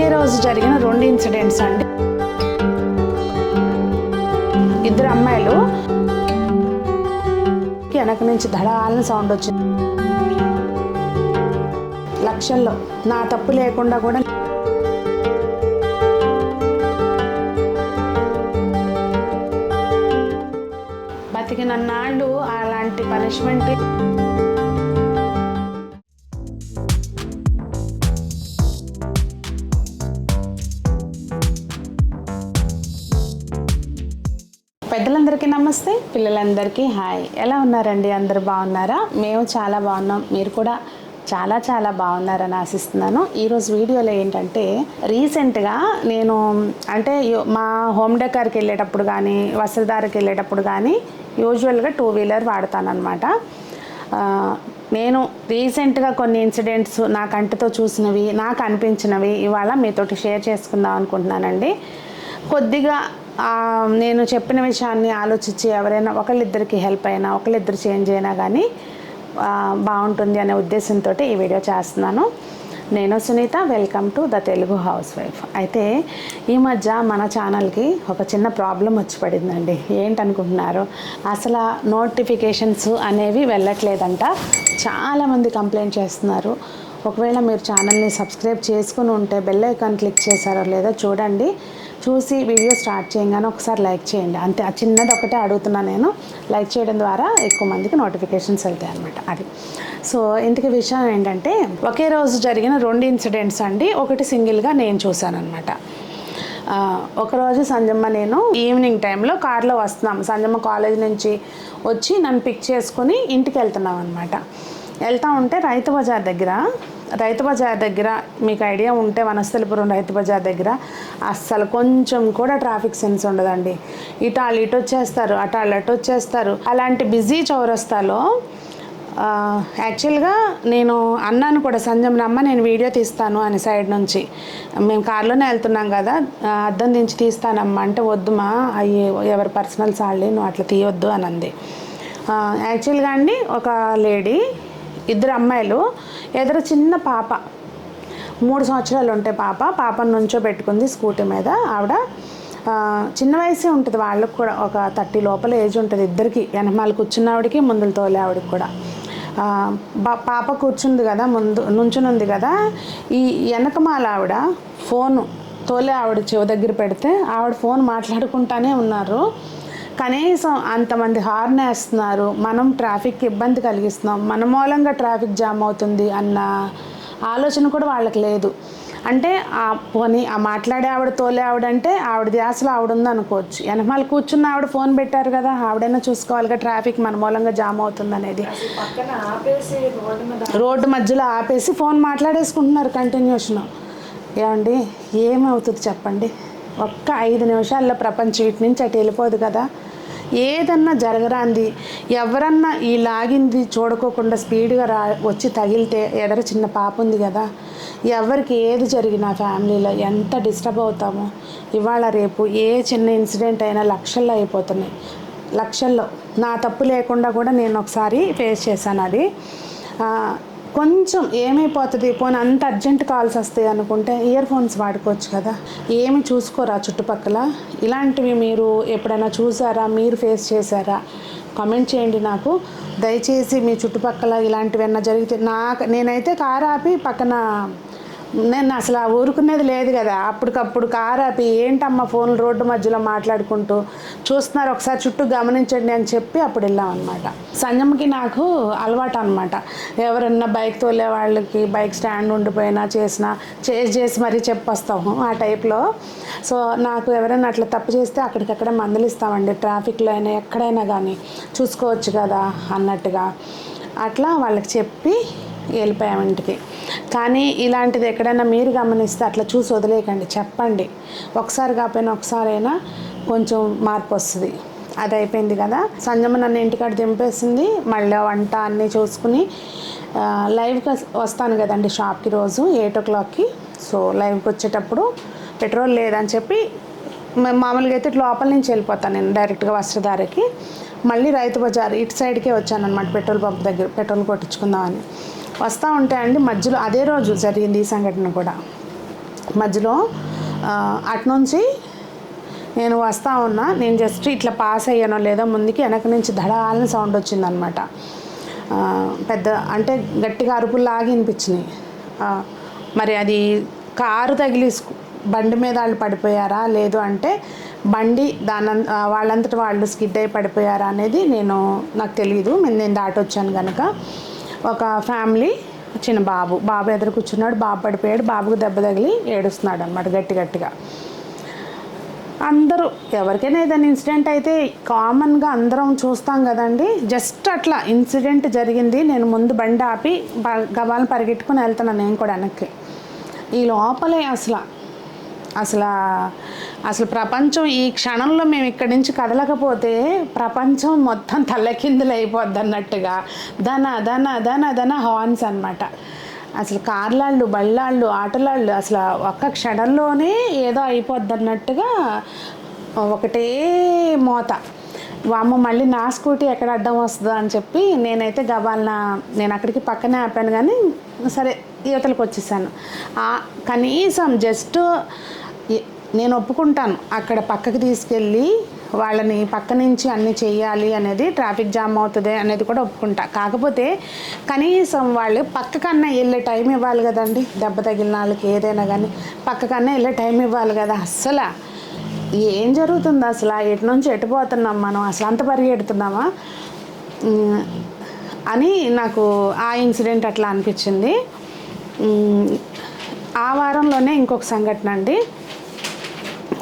ఒకే రోజు జరిగిన 2 ఇన్సిడెంట్స్ అండి. ఇద్దరు అమ్మాయిలు వెనక నుంచి ధడాలని సౌండ్ వచ్చింది. లక్షల్లో నా తప్పు లేకుండా కూడా బతికినన్నాళ్ళు అలాంటి పనిష్మెంట్. పెద్దలందరికీ నమస్తే, పిల్లలందరికీ హాయ్. ఎలా ఉన్నారండి? అందరు బాగున్నారా? మేము చాలా బాగున్నాం. మీరు కూడా చాలా చాలా బాగున్నారని ఆశిస్తున్నాను. ఈరోజు వీడియోలో ఏంటంటే, రీసెంట్గా నేను అంటే మా హోమ్ డెకార్కి వెళ్ళేటప్పుడు కానీ వస్త్రధారకి వెళ్ళేటప్పుడు కానీ యూజువల్గా 2 వీలర్ వాడతానన్నమాట. నేను రీసెంట్గా కొన్ని ఇన్సిడెంట్స్ నా కంటితో చూసినవి, నాకు అనిపించినవి ఇవాళ మీతోటి షేర్ చేసుకుందాం అనుకుంటున్నానండి. కొద్దిగా నేను చెప్పిన విషయాన్ని ఆలోచించి ఎవరైనా ఒకళ్ళిద్దరికి హెల్ప్ అయినా, ఒకళ్ళిద్దరు చేంజ్ అయినా కానీ బాగుంటుంది అనే ఉద్దేశంతో ఈ వీడియో చేస్తున్నాను. నేను Sunitha, welcome to the Telugu housewife. అయితే ఈ మధ్య మన ఛానల్కి ఒక చిన్న ప్రాబ్లం వచ్చి పడిందండి. ఏంటనుకుంటున్నారు? అసలు నోటిఫికేషన్స్ అనేవి వెళ్ళట్లేదంట. చాలామంది కంప్లైంట్ చేస్తున్నారు. ఒకవేళ మీరు ఛానల్ని సబ్స్క్రైబ్ చేసుకుని ఉంటే బెల్ ఐకాన్ క్లిక్ చేశారో లేదో చూడండి. చూసి వీడియో స్టార్ట్ చేయగానే ఒకసారి లైక్ చేయండి. అంతే, ఆ చిన్నది ఒకటే అడుగుతున్నాను నేను. లైక్ చేయడం ద్వారా ఎక్కువ మందికి నోటిఫికేషన్స్ వెళ్తాయి అనమాట. అది సో ఇంతకీ విషయం ఏంటంటే, ఒకే రోజు జరిగిన 2 ఇన్సిడెంట్స్ అండి. ఒకటి సింగిల్గా నేను చూశాను అనమాట. ఒకరోజు సంజమ్మ నేను ఈవినింగ్ టైంలో కార్లో వస్తున్నాం. సంజమ్మ కాలేజ్ నుంచి వచ్చి నన్ను పిక్ చేసుకుని ఇంటికి వెళ్తున్నాం అనమాట. వెళ్తూ ఉంటే రైతు బజార్ దగ్గర మీకు ఐడియా ఉంటే వనస్థలిపురం రైతు బజార్ దగ్గర అస్సలు కొంచెం కూడా ట్రాఫిక్ సెన్స్ ఉండదండి. ఇటు వచ్చేస్తారు, అటు వచ్చేస్తారు. అలాంటి బిజీ చౌరస్తాలో యాక్చువల్గా నేను అన్నాను కూడా సంజమ్మ, నేను వీడియో తీస్తాను అని సైడ్ నుంచి. మేము కార్లోనే వెళ్తున్నాం కదా, అద్దం దించి తీస్తానమ్మా అంటే, వద్దుమా అయ్యి ఎవరి పర్సనల్ సాళ్ళి, నువ్వు అట్లా తీయొద్దు అని అంది. యాక్చువల్గా అండి, ఒక లేడీ, ఇద్దరు అమ్మాయిలు, ఎదురు చిన్న పాప, 3 సంవత్సరాలు ఉంటే పాపను నుంచో పెట్టుకుంది స్కూటీ మీద. ఆవిడ చిన్న వయసే ఉంటుంది, వాళ్ళకు కూడా ఒక 30 లోపల ఏజ్ ఉంటుంది ఇద్దరికి. వెనకమాల కూర్చున్న ఆవిడకి, ముందులు తోలే ఆవిడకి కూడా. పాప కూర్చుంది కదా, నుంచుని ఉంది కదా, ఈ వెనకమాల ఆవిడ ఫోను తోలే ఆవిడ చెవి దగ్గర పెడితే ఆవిడ ఫోన్ మాట్లాడుకుంటానే ఉన్నారు. కనీసం అంతమంది హార్న్ వేస్తున్నారు, మనం ట్రాఫిక్ ఇబ్బంది కలిగిస్తున్నాం, మన మూలంగా ట్రాఫిక్ జామ్ అవుతుంది అన్న ఆలోచన కూడా వాళ్ళకి లేదు. అంటే పోనీ ఆ మాట్లాడే ఆవిడ తోలే ఆవిడంటే ఆవిడ ధ్యాసలో ఆవిడ ఉంది అనుకోవచ్చు. వెనకమాల కూర్చున్న ఆవిడ ఫోన్ పెట్టారు కదా, ఆవిడైనా చూసుకోవాలిగా ట్రాఫిక్ మన మూలంగా జామ్ అవుతుంది అనేది. రోడ్డు మధ్యలో ఆపేసి ఫోన్ మాట్లాడేసుకుంటున్నారు కంటిన్యూషన్. ఏమండి, ఏమవుతుంది చెప్పండి? ఒక్క 5 నిమిషాల్లో ప్రపంచం ఇటు నుంచి అటు వెళ్ళిపోదు కదా. ఏదన్నా జరగరాంది, ఎవరన్నా ఈ లాగింది చూడుకోకుండా స్పీడ్గా వచ్చి తగిలితే, ఎదర చిన్న పాప ఉంది కదా, ఎవరికి ఏది జరిగినా ఫ్యామిలీలో ఎంత డిస్టర్బ్ అవుతామో. ఇవాళ రేపు ఏ చిన్న ఇన్సిడెంట్ అయినా లక్షల్లో అయిపోతున్నాయి. లక్షల్లో. నా తప్పు లేకుండా కూడా నేను ఒకసారి ఫేస్ చేశాను. అది కొంచెం ఏమైపోతుంది, పోనీ అంత అర్జెంట్ కాల్స్ వస్తాయి అనుకుంటే ఇయర్ ఫోన్స్ వాడుకోవచ్చు కదా. ఏమి చూసుకోరా చుట్టుపక్కల? ఇలాంటివి మీరు ఎప్పుడైనా చూసారా? మీరు ఫేస్ చేశారా? కామెంట్ చేయండి నాకు. దయచేసి మీ చుట్టుపక్కల ఇలాంటివి ఏమన్నా జరిగితే నేనైతే కారు ఆపి పక్కన, నేను అసలు ఊరుకునేది లేదు కదా, అప్పటికప్పుడు కారు ఆపి, ఏంటమ్మా ఫోన్లు రోడ్డు మధ్యలో మాట్లాడుకుంటూ చూస్తున్నారు, ఒకసారి చుట్టూ గమనించండి అని చెప్పి అప్పుడు వెళ్ళాం అనమాట. సంజమ్కి నాకు అలవాటు అనమాట. ఎవరన్నా బైక్ తోలే వాళ్ళకి బైక్ స్టాండ్ ఉండిపోయినా చేసి మరీ చెప్పొస్తాము ఆ టైప్లో. సో నాకు ఎవరైనా అట్లా తప్పు చేస్తే అక్కడికక్కడ మందలిస్తామండి. ట్రాఫిక్లో అయినా ఎక్కడైనా కానీ చూసుకోవచ్చు కదా అన్నట్టుగా అట్లా వాళ్ళకి చెప్పి వెళ్ళిపోయాం ఇంటికి. కానీ ఇలాంటిది ఎక్కడైనా మీరు గమనిస్తే అట్లా చూసి వదిలేయకండి, చెప్పండి. ఒకసారి కాకపోయినా ఒకసారైనా కొంచెం మార్పు వస్తుంది. అది అయిపోయింది కదా. సంజమ్మ నన్ను ఇంటికాడ దింపేసింది. మళ్ళీ వంట అన్నీ చూసుకుని లైవ్కి వస్తాను కదండి షాప్కి రోజు 8 o'clockకి. సో లైవ్కి వచ్చేటప్పుడు పెట్రోల్ లేదని చెప్పి మామూలుగా అయితే లోపల నుంచి వెళ్ళిపోతాను నేను డైరెక్ట్గా వస్త్రధారకి. మళ్ళీ రైతు బజార్ ఇటు సైడ్కే వచ్చాను అనమాట, పెట్రోల్ పంప్ దగ్గర పెట్రోల్ కొట్టించుకుందామని. వస్తూ ఉంటే అండి మధ్యలో అదే రోజు జరిగింది ఈ సంఘటన కూడా. మధ్యలో అటునుంచి నేను వస్తూ ఉన్నా, నేను జస్ట్ ఇట్లా పాస్ అయ్యానో లేదో ముందుకి వెనక నుంచి ధడాలని సౌండ్ వచ్చిందనమాట. పెద్ద అంటే గట్టిగా అరుపుల్లాగా వినిపించినాయి. మరి అది కారు తగిలి బండి మీద వాళ్ళు పడిపోయారా లేదు అంటే బండి వాళ్ళంతటి వాళ్ళు స్కిడ్ అయి పడిపోయారా అనేది నాకు తెలియదు. నేను దాటొచ్చాను కనుక. ఒక ఫ్యామిలీ చిన్న బాబు ఎదురు కూర్చున్నాడు, బాబు పడిపోయాడు, బాబుకు దెబ్బ తగిలి ఏడుస్తున్నాడు అనమాట గట్టిగా. అందరూ ఎవరికైనా ఏదైనా ఇన్సిడెంట్ అయితే కామన్గా అందరం చూస్తాం కదండి. జస్ట్ అట్లా ఇన్సిడెంట్ జరిగింది, నేను ముందు బండి ఆపి గబాలను పరిగెట్టుకుని వెళ్తున్నాను నేను కూడా వెనక్కి. ఈ లోపలే అసలు ప్రపంచం ఈ క్షణంలో మేము ఇక్కడి నుంచి కదలకపోతే ప్రపంచం మొత్తం తల్లకిందులు అయిపోద్ది అన్నట్టుగా దన హార్న్స్ అనమాట. అసలు కార్లాళ్ళు, బళ్ళాళ్ళు, ఆటలాళ్ళు అసలు ఒక్క క్షణంలోనే ఏదో అయిపోద్ది అన్నట్టుగా ఒకటే మోత. వామ్మ మళ్ళీ నా స్కూటీ ఎక్కడ అడ్డం వస్తుందో అని చెప్పి నేనైతే నేను అక్కడికి పక్కనే ఆపాను, కానీ సరే యువతలకు వచ్చేసాను. కనీసం జస్ట్ నేను ఒప్పుకుంటాను, అక్కడ పక్కకి తీసుకెళ్ళి వాళ్ళని పక్క నుంచి అన్నీ చెయ్యాలి అనేది, ట్రాఫిక్ జామ్ అవుతుంది అనేది కూడా ఒప్పుకుంటా. కాకపోతే కనీసం వాళ్ళు పక్కకన్నా వెళ్ళే టైం ఇవ్వాలి కదండి. దెబ్బ తగిలిన వాళ్ళకి ఏదైనా కానీ పక్కకన్నా వెళ్ళే టైం ఇవ్వాలి కదా. అస్సలు ఏం జరుగుతుంది అసలు, ఎటు నుంచి ఎటుపోతున్నాం మనం, అసలు అంత పరిగెడుతున్నామా అని నాకు ఆ ఇన్సిడెంట్ అట్లా అనిపించింది. ఆ వారంలోనే ఇంకొక సంఘటన అండి.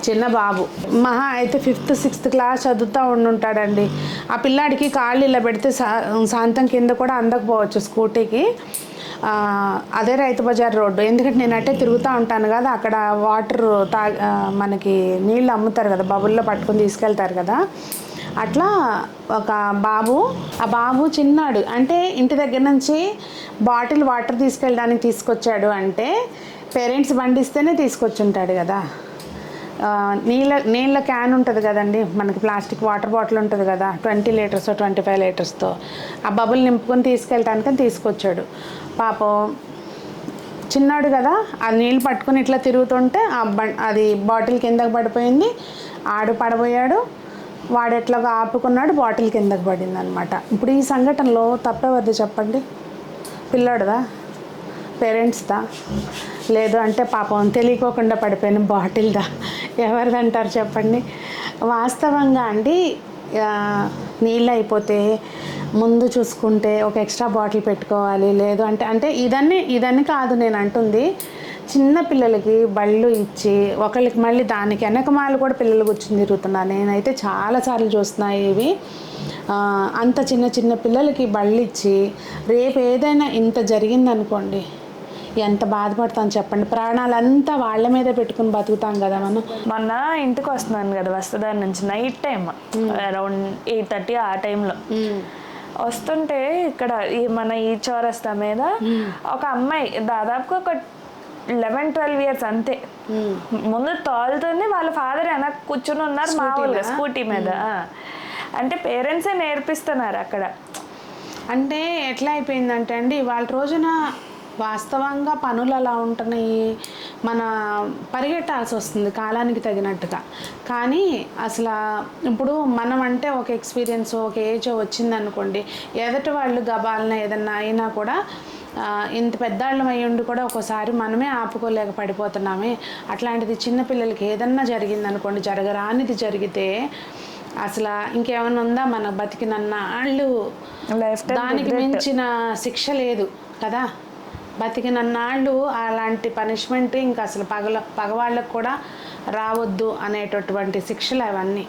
చిన్న బాబు మహా అయితే 5th 6th క్లాస్ చదువుతూ ఉండుంటాడండి. ఆ పిల్లాడికి కాళ్ళు ఇలా పెడితే శాంతం కింద కూడా అందకపోవచ్చు స్కూటీకి. అదే రైతు బజార్ రోడ్డు, ఎందుకంటే నేను అట్టే తిరుగుతూ ఉంటాను కదా, అక్కడ వాటర్ మనకి నీళ్ళు అమ్ముతారు కదా, బబుల్లో పట్టుకొని తీసుకెళ్తారు కదా. అట్లా ఒక ఆ బాబు చిన్నాడు, అంటే ఇంటి దగ్గర నుంచి బాటిల్ వాటర్ తీసుకెళ్ళడానికి తీసుకొచ్చాడు అంటే పేరెంట్స్ బండిస్తేనే తీసుకొచ్చుంటాడు కదా. నీళ్ళ క్యాన్ ఉంటుంది కదండి మనకి, ప్లాస్టిక్ వాటర్ బాటిల్ ఉంటుంది కదా, 20 లీటర్స్ 25 లీటర్స్తో ఆ బబుల్ నింపుకొని తీసుకెళ్ళటానికని తీసుకొచ్చాడు. పాపం చిన్నాడు కదా, ఆ నీళ్ళు పట్టుకొని ఇట్లా తిరుగుతుంటే అది బాటిల్ కిందకు పడిపోయింది, ఆడు పడబోయాడు, వాడు ఎట్లాగా ఆపుకున్నాడు, బాటిల్ కిందకు పడింది అనమాట. ఇప్పుడు ఈ సంఘటనలో తప్పేవద్దు చెప్పండి, పిల్లాడుదా, పేరెంట్స్దా, లేదు అంటే పాపం తెలియకోకుండా పడిపోయిన బాటిల్దా, ఎవరిదంటారు చెప్పండి. వాస్తవంగా అండి నీళ్ళు అయిపోతే ముందు చూసుకుంటే ఒక ఎక్స్ట్రా బాటిల్ పెట్టుకోవాలి, లేదు అంటే ఇదన్నీ కాదు నేను అంటుంది. చిన్న పిల్లలకి బళ్ళు ఇచ్చి ఒకళ్ళకి మళ్ళీ దానికి వెనకమాలు కూడా పిల్లలు కూర్చుని తిరుగుతున్నారు. నేనైతే చాలాసార్లు చూస్తున్నాయి ఇవి. అంత చిన్న పిల్లలకి బళ్ళు ఇచ్చి రేపు ఏదైనా ఇంత జరిగిందనుకోండి ఎంత బాధపడతాను చెప్పండి. ప్రాణాలంతా వాళ్ళ మీదే పెట్టుకుని బతుకుతాం కదా మనం. మొన్న ఇంటికి వస్తున్నాను కదా వస్తుందాని నుంచి, నైట్ టైం అరౌండ్ 8:30 ఆ టైంలో వస్తుంటే ఇక్కడ మన ఈ చౌరస్తా మీద ఒక అమ్మాయి దాదాపుగా ఒక 11-12 ఇయర్స్ అంతే, ముందు తోలుతుంది, వాళ్ళ ఫాదర్ వెనక కూర్చుని ఉన్నారు మామూలుగా స్కూటీ మీద. అంటే పేరెంట్సే నేర్పిస్తున్నారు అక్కడ. అంటే ఎట్లా అయిపోయిందంటే అండి వాళ్ళ రోజున వాస్తవంగా పనులు అలా ఉంటున్నాయి, మన పరిగెట్టాల్సి వస్తుంది కాలానికి తగినట్టుగా. కానీ అసలు ఇప్పుడు మనం అంటే ఒక ఎక్స్పీరియన్స్ ఒక ఏజ్ వచ్చిందనుకోండి, ఎదటి వాళ్ళు గబాలన ఏదన్నా అయినా కూడా ఇంత పెద్దాళ్ళం అయ్యుండి కూడా ఒక్కోసారి మనమే ఆపుకోలేక పడిపోతున్నామే. అట్లాంటిది చిన్నపిల్లలకి ఏదన్నా జరిగిందనుకోండి, జరగరానిది జరిగితే అసలు ఇంకేమైనా ఉందా మన బతికినన్నాళ్ళు, దానికి మించిన శిక్ష లేదు కదా. బతికినన్నాళ్ళు అలాంటి పనిష్మెంట్ ఇంకా అసలు పగవాళ్ళకు కూడా రావద్దు అనేటటువంటి శిక్షలు అవన్నీ.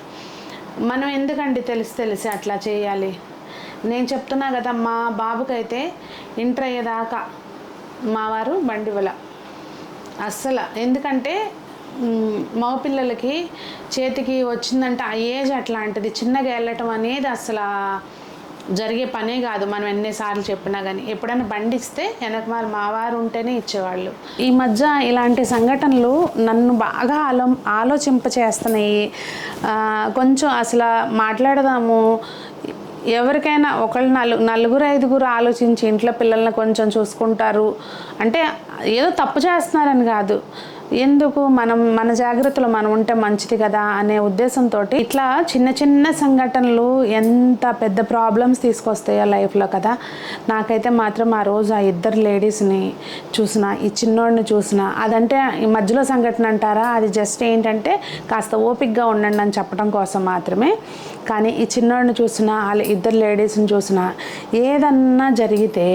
మనం ఎందుకండి తెలిసి అట్లా చేయాలి. నేను చెప్తున్నా కదా, మా బాబుకైతే ఇంటర్ అయ్యేదాకా మా వారు బండివల అస్సలు, ఎందుకంటే మగపిల్లలకి చేతికి వచ్చిందంటే ఆ ఏజ్ అట్లాంటిది, చిన్నగా వెళ్ళటం అనేది అసలు జరిగే పనే కాదు. మనం ఎన్నిసార్లు చెప్పినా కానీ ఎప్పుడైనా బండిస్తే వెనక మా వారు ఉంటేనే ఇచ్చేవాళ్ళు. ఈ మధ్య ఇలాంటి సంఘటనలు నన్ను బాగా ఆలోచింపచేస్తున్నాయి. కొంచెం అసలు మాట్లాడదాము, ఎవరికైనా ఒకళ్ళు నలుగురు 5గురు ఆలోచించి ఇంట్లో పిల్లల్ని కొంచెం చూసుకుంటారు అంటే ఏదో తప్పు చేస్తున్నారని కాదు. ఎందుకు మన జాగ్రత్తలో మనం ఉంటే మంచిది కదా అనే ఉద్దేశంతో ఇట్లా చిన్న చిన్న సంఘటనలు ఎంత పెద్ద ప్రాబ్లమ్స్ తీసుకొస్తాయో లైఫ్లో కదా. నాకైతే మాత్రం ఆ రోజు ఆ ఇద్దరు లేడీస్ని చూసిన, ఈ చిన్నోడిని చూసిన, అదంటే ఈ మధ్యలో సంఘటన అంటారా, అది జస్ట్ ఏంటంటే కాస్త ఓపికగా ఉండండి అని చెప్పడం కోసం మాత్రమే. కానీ ఈ చిన్నోడిని చూసిన, వాళ్ళ ఇద్దరు లేడీస్ని చూసిన, ఏదన్నా జరిగితే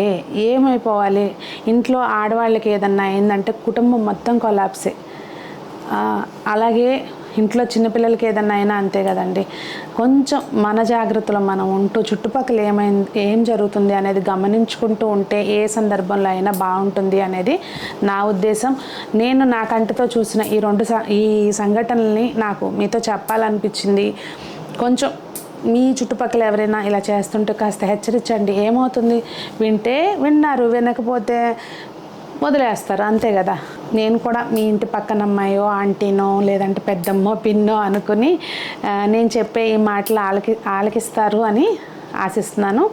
ఏమైపోవాలి, ఇంట్లో ఆడవాళ్ళకి ఏదన్నా అయిందంటే కుటుంబం మొత్తం కొలాప్సే. అలాగే ఇంట్లో చిన్నపిల్లలకి ఏదన్నా అయినా అంతే కదండి. కొంచెం మన జాగ్రత్తలో మనం ఉంటూ చుట్టుపక్కల ఏం జరుగుతుంది అనేది గమనించుకుంటూ ఉంటే ఏ సందర్భంలో అయినా బాగుంటుంది అనేది నా ఉద్దేశం. నేను నా కంటితో చూసిన ఈ సంఘటనల్ని నాకు మీతో చెప్పాలనిపించింది. కొంచెం మీ చుట్టుపక్కల ఎవరైనా ఇలా చేస్తుంటే కాస్త హెచ్చరించండి. ఏమవుతుంది, వింటే విన్నారు, వినకపోతే వదిలేస్తారు, అంతే కదా. నేను కూడా మీ ఇంటి పక్కన అమ్మాయో ఆంటీనో లేదంటే పెద్దమ్మో పిన్నో అనుకుని నేను చెప్పే ఈ మాటలు ఆలకిస్తారు అని ఆశిస్తున్నాను.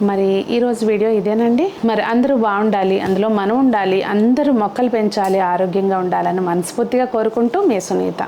మరి ఈరోజు వీడియో ఇదేనండి. మరి అందరూ బాగుండాలి, అందులో మనం ఉండాలి, అందరూ మొక్కలు పెంచాలి, ఆరోగ్యంగా ఉండాలని మనస్ఫూర్తిగా కోరుకుంటూ మీ సునీత.